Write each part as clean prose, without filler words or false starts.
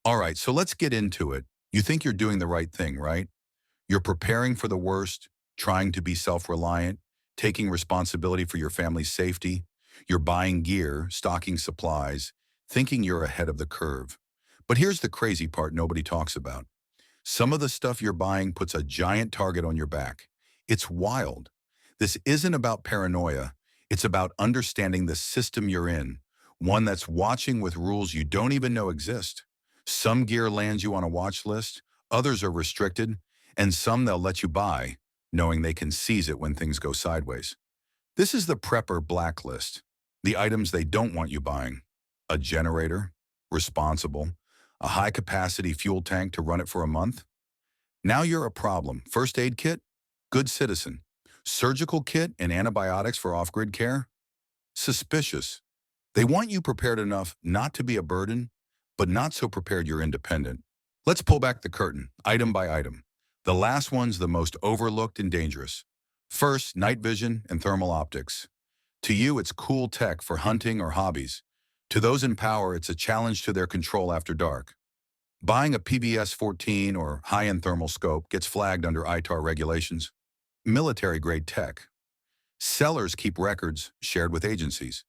All right, so let's get into it. You think you're doing the right thing, right? You're preparing for the worst, trying to be self-reliant, taking responsibility for your family's safety. You're buying gear, stocking supplies, thinking you're ahead of the curve. But here's the crazy part nobody talks about. Some of the stuff you're buying puts a giant target on your back. It's wild. This isn't about paranoia. It's about understanding the system you're in, one that's watching with rules you don't even know exist. Some gear lands you on a watch list, others are restricted, and some they'll let you buy, knowing they can seize it when things go sideways. This is the prepper blacklist, the items they don't want you buying. A generator, responsible, a high-capacity fuel tank to run it for a month. Now you're a problem. First aid kit? Good citizen. Surgical kit and antibiotics for off-grid care? Suspicious. They want you prepared enough not to be a burden, but not so prepared you're independent. Let's pull back the curtain, item by item. The last one's the most overlooked and dangerous. First, night vision and thermal optics. To you, it's cool tech for hunting or hobbies. To those in power, it's a challenge to their control after dark. Buying a PBS-14 or high-end thermal scope gets flagged under ITAR regulations. Military-grade tech. Sellers keep records shared with agencies.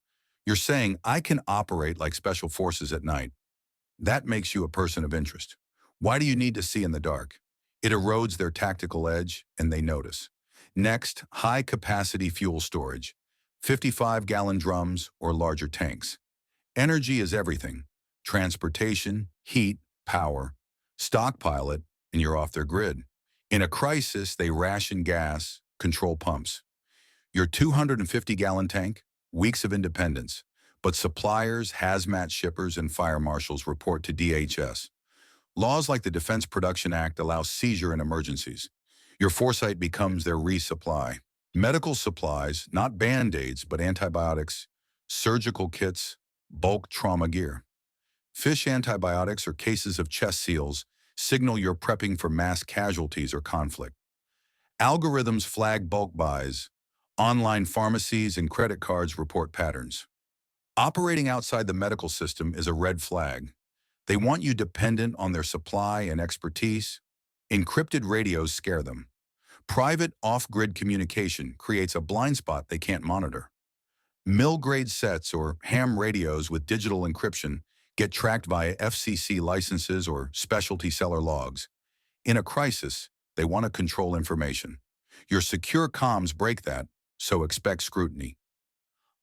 You're saying, I can operate like special forces at night. That makes you a person of interest. Why do you need to see in the dark? It erodes their tactical edge, and they notice. Next, high-capacity fuel storage. 55-gallon drums or larger tanks. Energy is everything. Transportation, heat, power. Stockpile it, and you're off their grid. In a crisis, they ration gas, control pumps. Your 250-gallon tank, weeks of independence. But suppliers, hazmat shippers, and fire marshals report to DHS. Laws like the Defense Production Act allow seizure in emergencies. Your foresight becomes their resupply. Medical supplies, not Band-Aids, but antibiotics, surgical kits, bulk trauma gear. Fish antibiotics or cases of chest seals signal you're prepping for mass casualties or conflict. Algorithms flag bulk buys. Online pharmacies and credit cards report patterns. Operating outside the medical system is a red flag. They want you dependent on their supply and expertise. Encrypted radios scare them. Private off-grid communication creates a blind spot they can't monitor. Mill-grade sets or ham radios with digital encryption get tracked via FCC licenses or specialty seller logs. In a crisis, they want to control information. Your secure comms break that, so expect scrutiny.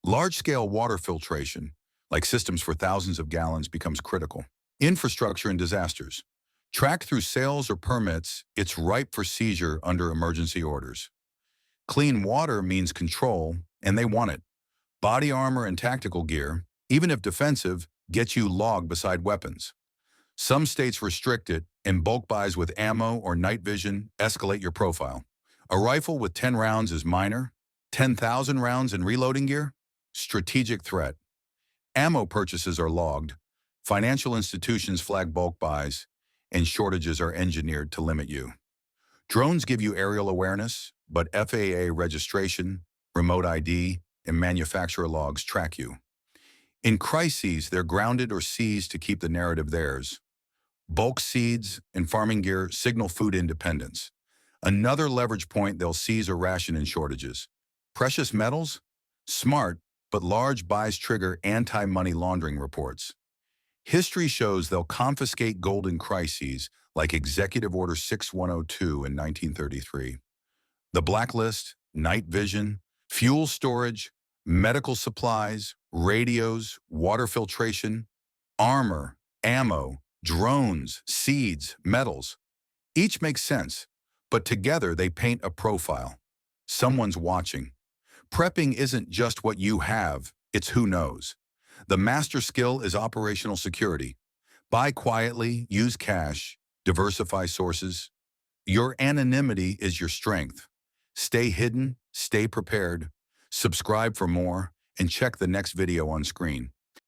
Large-scale water filtration, like systems for thousands of gallons, becomes critical. Infrastructure and disasters. Tracked through sales or permits, it's ripe for seizure under emergency orders. Clean water means control, and they want it. Body armor and tactical gear, even if defensive, get you logged beside weapons. Some states restrict it, and bulk buys with ammo or night vision escalate your profile. A rifle with 10 rounds is minor. 10,000 rounds in reloading gear? Strategic threat. Ammo purchases are logged. Financial institutions flag bulk buys, and shortages are engineered to limit you. Drones give you aerial awareness, but FAA registration, remote ID, and manufacturer logs track you. In crises, they're grounded or seized to keep the narrative theirs. Bulk seeds and farming gear signal food independence. Another leverage point, they'll seize or ration in shortages. Precious metals? Smart, but large buys trigger anti-money laundering reports. History shows they'll confiscate gold in crises, like Executive Order 6102 in 1933. The blacklist, night vision, fuel storage, medical supplies, radios, water filtration, armor, ammo, drones, seeds, metals. Each makes sense, but together they paint a profile. Someone's watching. Prepping isn't just what you have, it's who knows. The master skill is operational security. Buy quietly, use cash, diversify sources. Your anonymity is your strength. Stay hidden, stay prepared. Subscribe for more, and check the next video on screen.